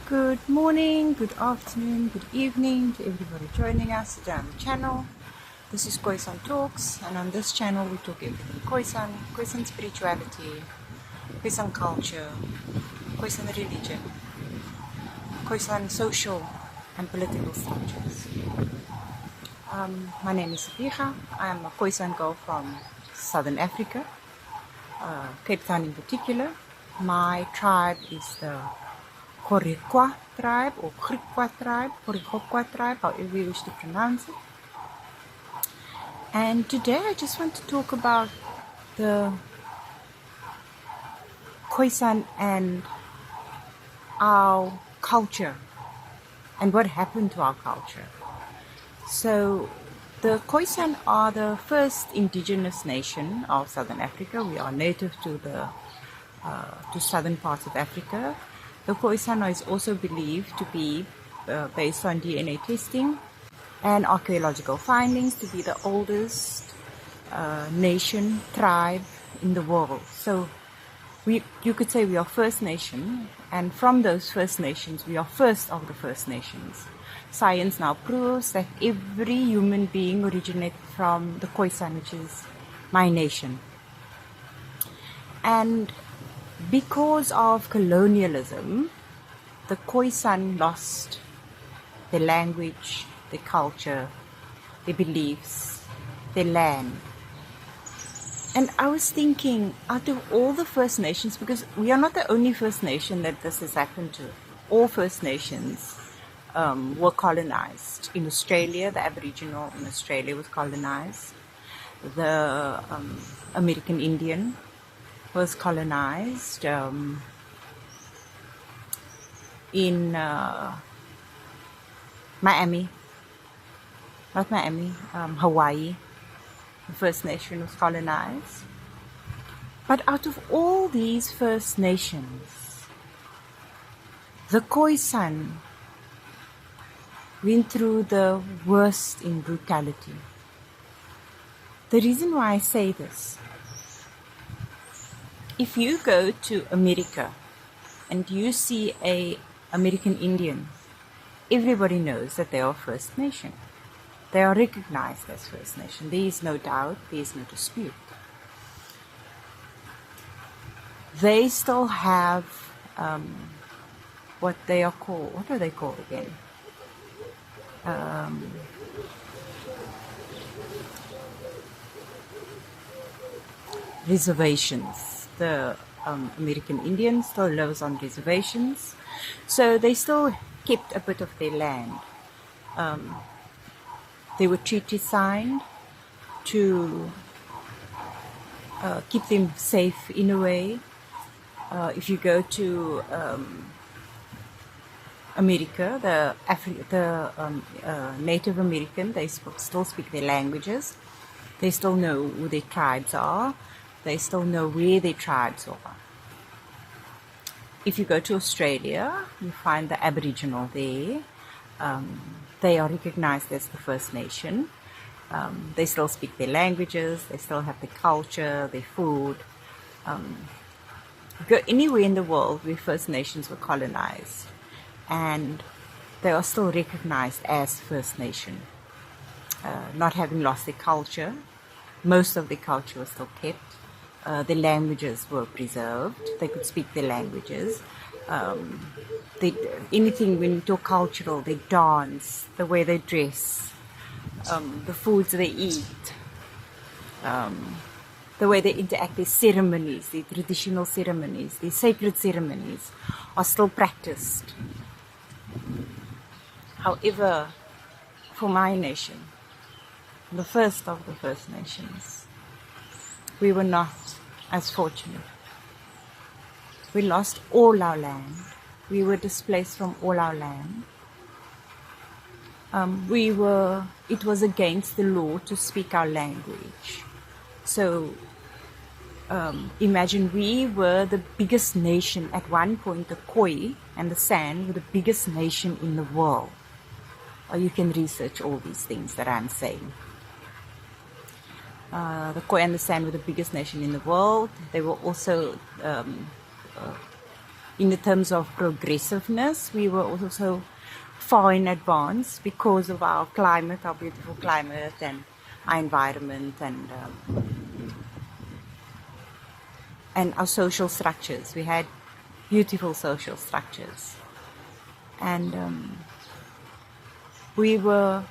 Good morning, good afternoon, good evening to everybody joining us today on the channel. This is Khoisan Talks, and on this channel we talk everything Khoisan spirituality, Khoisan culture, Khoisan religion, Khoisan social and political structures. My name is Safiha. I am a Khoisan girl from Southern Africa, Cape Town in particular. My tribe is the Khoisan tribe or Khoisan tribe, Khoisan tribe, however you wish to pronounce it. And today I just want to talk about the Khoisan and our culture and what happened to our culture. So the Khoisan are the first indigenous nation of Southern Africa. We are native to the southern parts of Africa. The Khoisan is also believed to be, based on DNA testing and archaeological findings, to be the oldest nation, tribe in the world. So you could say we are First Nation, and from those First Nations, we are first of the First Nations. Science now proves that every human being originated from the Khoisan, which is my nation. And because of colonialism, the Khoisan lost their language, their culture, their beliefs, their land. And I was thinking, out of all the First Nations, because we are not the only First Nation that this has happened to. All First Nations were colonized. In Australia, the Aboriginal in Australia was colonized. The American Indian was colonized. In Hawaii, the First Nation was colonized. But out of all these First Nations, the Khoisan went through the worst in brutality. The reason why I say this, if you go to America and you see an American Indian, everybody knows that they are First Nation. They are recognized as First Nation. There is no doubt, there is no dispute. They still have what are they called again? Reservations. The American Indian still lives on reservations, so they still kept a bit of their land. There were treaties signed to keep them safe in a way. If you go to America, the Native American, they still speak their languages. They still know who their tribes are. They still know where their tribes are. If you go to Australia, you find the Aboriginal there. They are recognized as the First Nation. They still speak their languages. They still have their culture, their food. Go anywhere in the world where First Nations were colonized, and they are still recognized as First Nation. Not having lost their culture, most of their culture was still kept. Their languages were preserved. They could speak their languages. Anything, when we talk cultural, they dance, the way they dress, the foods they eat, the way they interact, their ceremonies, their traditional ceremonies, their sacred ceremonies are still practiced. However, for my nation, the first of the First Nations, we were not as fortunate. We lost all our land. We were displaced from all our land. It was against the law to speak our language. So imagine, we were the biggest nation at one point. The Khoi and the San were the biggest nation in the world. Or you can research all these things that I'm saying. The Khoi and the San were the biggest nation in the world. They were also in the terms of progressiveness, we were also far in advance because of our climate, our beautiful climate, and our environment, and our social structures. We had beautiful social structures, and we were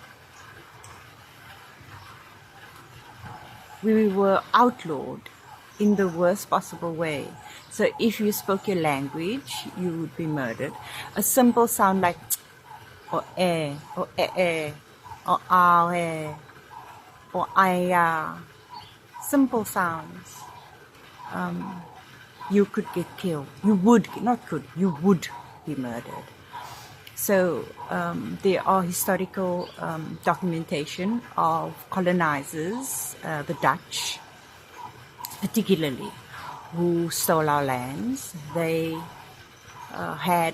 outlawed in the worst possible way. So if you spoke your language, you would be murdered. A simple sound like or or or or aya, simple sounds, you could get killed. You would, not could, you would be murdered. So there are historical documentation of colonizers, the Dutch particularly, who stole our lands. They had,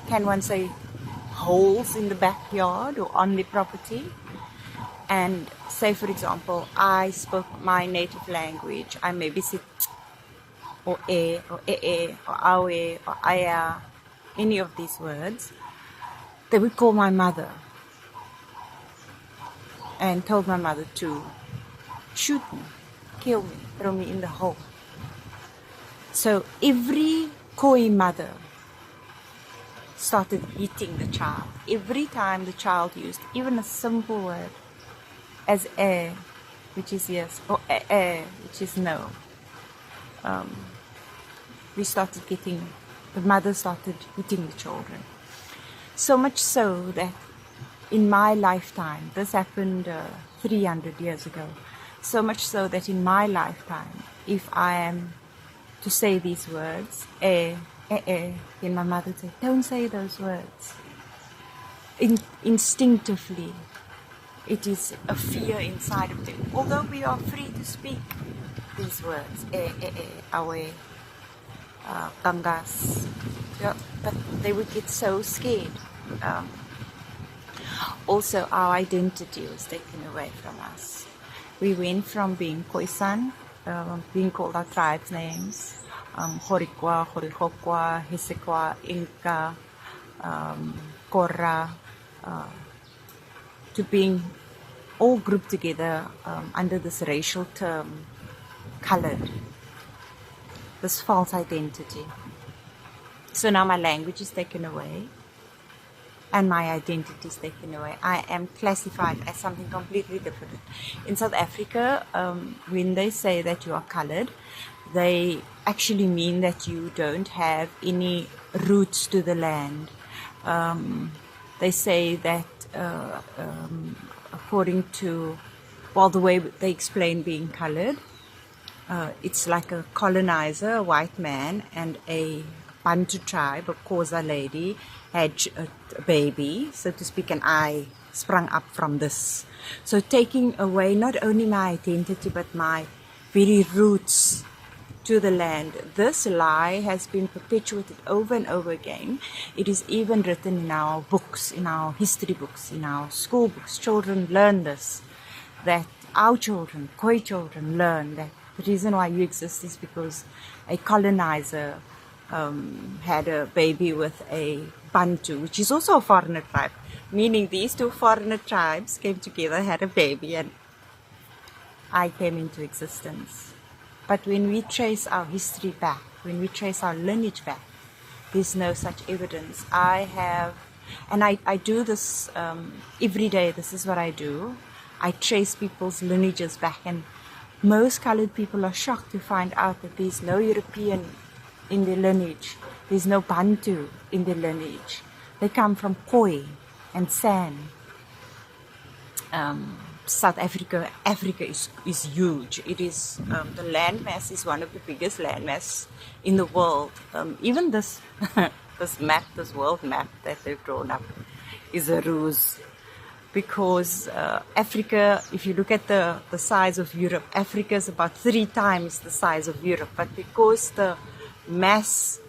can one say, holes in the backyard or on the property. And say, for example, I spoke my native language. I maybe said or or awe or aya, any of these words. They would call my mother and told my mother to shoot me, kill me, throw me in the hole. So every Khoi mother started hitting the child. Every time the child used even a simple word as which is yes, or which is no, the mother started hitting the children. So much so that in my lifetime, this happened 300 years ago, so much so that in my lifetime, if I am to say these words, then my mother would say, don't say those words. Instinctively, it is a fear inside of them. Although we are free to speak these words, awe, kangas, but they would get so scared. Also, our identity was taken away from us. We went from being Khoisan, being called our tribes' names, Horikwa, Horikokwa, Hesekwa, Inca, Kora, to being all grouped together under this racial term, colored, this false identity. So now my language is taken away and my identity is taken away. I am classified as something completely different. In South Africa, when they say that you are colored, they actually mean that you don't have any roots to the land. They say that according to, well, the way they explain being colored, it's like a colonizer, a white man, and a Bantu tribe, a Khoza lady, had a baby, so to speak, and I sprung up from this. So taking away not only my identity, but my very roots to the land. This lie has been perpetuated over and over again. It is even written in our books, in our history books, in our school books. Children learn this, that our children, Khoi children, learn that the reason why you exist is because a colonizer had a baby with a Bantu, which is also a foreigner tribe, meaning these two foreigner tribes came together, had a baby, and I came into existence. But when we trace our history back, when we trace our lineage back, there's no such evidence. I do this every day. This is what I do. I trace people's lineages back, and most colored people are shocked to find out that there's no European in their lineage. There's no Bantu in their lineage. They come from Khoi and San. South Africa is huge. It is the landmass is one of the biggest landmass in the world. Even this this world map that they've drawn up is a ruse, because Africa, if you look at the size of Europe, Africa is about 3 times the size of Europe. But because the mass,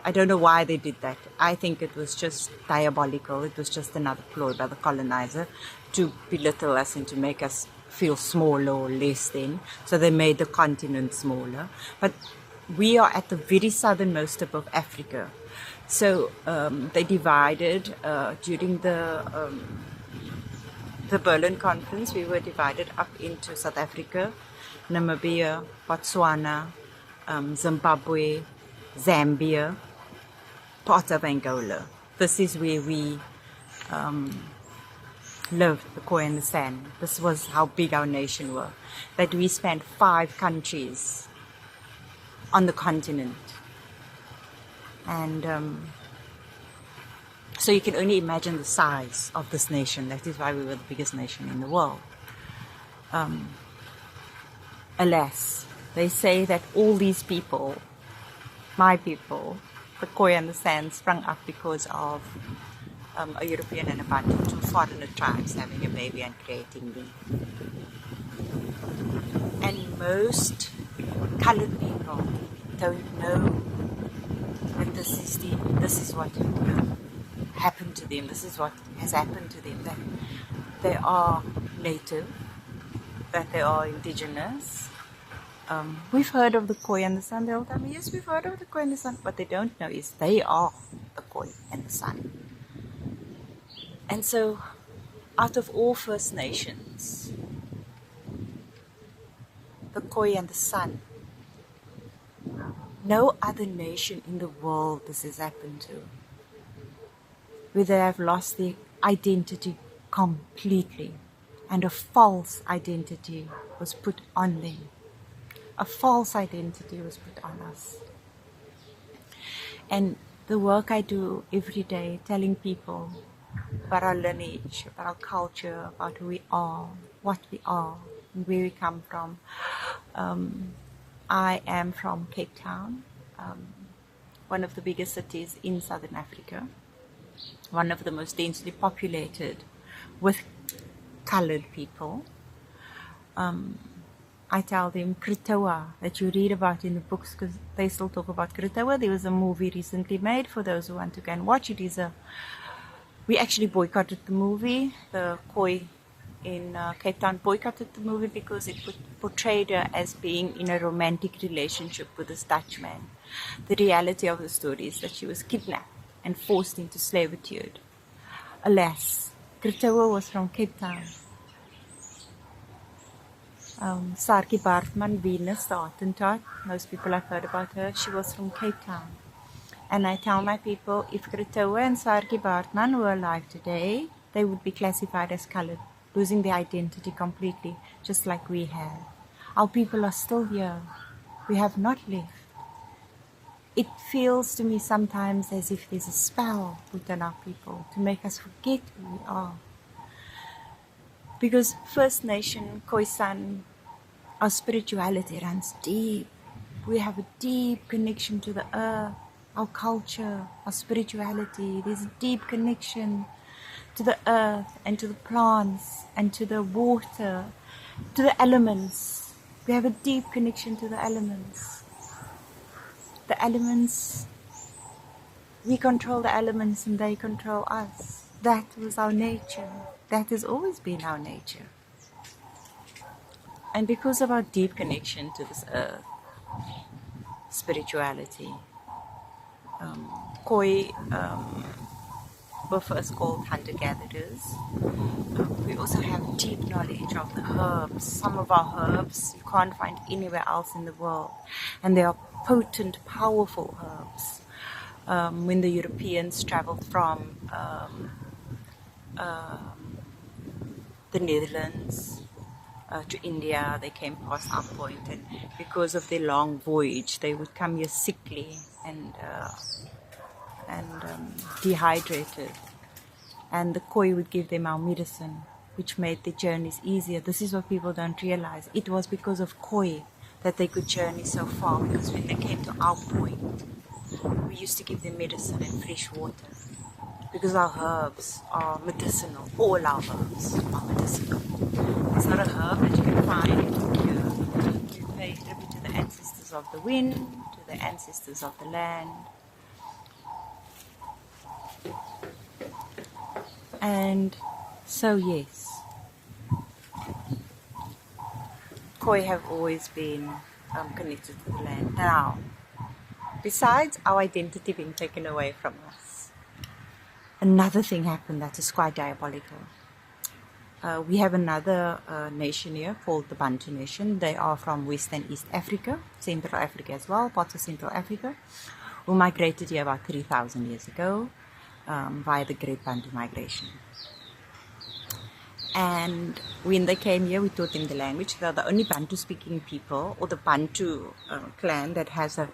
I don't know why they did that. I think it was just diabolical. It was just another ploy by the colonizer to belittle us and to make us feel smaller or less then, so they made the continent smaller. But we are at the very southernmost tip of Africa. So they divided during the Berlin Conference. We were divided up into South Africa, Namibia, Botswana, Zimbabwe, Zambia, part of Angola. This is where we lived, the Khoi and the San. This was how big our nation were. That we spanned 5 countries on the continent. And so you can only imagine the size of this nation. That is why we were the biggest nation in the world. Alas, they say that all these people, my people, the Khoi and the San, sprung up because of a European and a Bantu, 2 foreigner tribes having a baby and creating me. And most colored people don't know that this is what happened to them. This is what has happened to them. That they are native, that they are indigenous. We've heard of the Khoi and the San. They'll tell me, yes, we've heard of the Khoi and the San. What they don't know is they are the Khoi and the San. And so, out of all First Nations, the Khoi and the San, no other nation in the world this has happened to, where they have lost their identity completely, and a false identity was put on them. A false identity was put on us. And the work I do every day, telling people about our lineage, about our culture, about who we are, what we are, and where we come from. I am from Cape Town, one of the biggest cities in Southern Africa, one of the most densely populated with colored people. I tell them Kritoa that you read about in the books, because they still talk about Kritoa. There was a movie recently made, for those who want to go and watch it. We actually boycotted the movie. The Khoi in Cape Town boycotted the movie because it portrayed her as being in a romantic relationship with this Dutchman. The reality of the story is that she was kidnapped and forced into servitude. Alas, Kritoa was from Cape Town. Sarki Bartman, Venus, the Hottentot, most people have heard about her. She was from Cape Town. And I tell my people, if Kritoa and Sarki Bartman were alive today, they would be classified as colored, losing their identity completely, just like we have. Our people are still here. We have not left. It feels to me sometimes as if there's a spell put on our people to make us forget who we are. Because First Nation, Khoisan, our spirituality runs deep. We have a deep connection to the earth, our culture, our spirituality. There's a deep connection to the earth and to the plants and to the water, to the elements. We have a deep connection to the elements. The elements, we control the elements and they control us. That was our nature. That has always been our nature. And because of our deep connection to this earth, spirituality, Khoi were first called hunter-gatherers. We also have deep knowledge of the herbs. Some of our herbs you can't find anywhere else in the world. And they are potent, powerful herbs. When the Europeans traveled from the Netherlands to India, they came past our point, and because of their long voyage, they would come here sickly and dehydrated. And the Khoi would give them our medicine, which made their journeys easier. This is what people don't realize. It was because of Khoi that they could journey so far, because when they came to our point, we used to give them medicine and fresh water. Because our herbs are medicinal. All our herbs are medicinal. It's not a herb that you can find here. You pay tribute to the ancestors of the wind, to the ancestors of the land. And so yes, Khoi have always been connected to the land. Now, besides our identity being taken away from us, another thing happened that is quite diabolical. We have another nation here called the Bantu Nation. They are from West and East Africa, Central Africa as well, parts of Central Africa, who migrated here about 3,000 years ago via the Great Bantu Migration. And when they came here, we taught them the language. They are the only Bantu-speaking people, or the Bantu clan that has the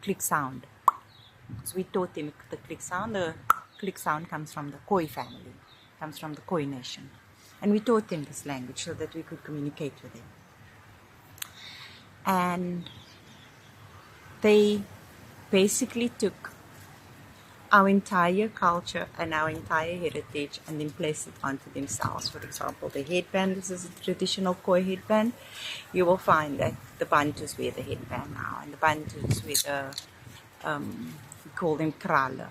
click sound. So we taught them the click sound. The click sound comes from the Khoi family, comes from the Khoi Nation. And we taught them this language so that we could communicate with them. And they basically took our entire culture and our entire heritage and then placed it onto themselves. For example, the headband, this is a traditional Khoi headband. You will find that the Bantus wear the headband now, and the Bantus wear the, we call them krala.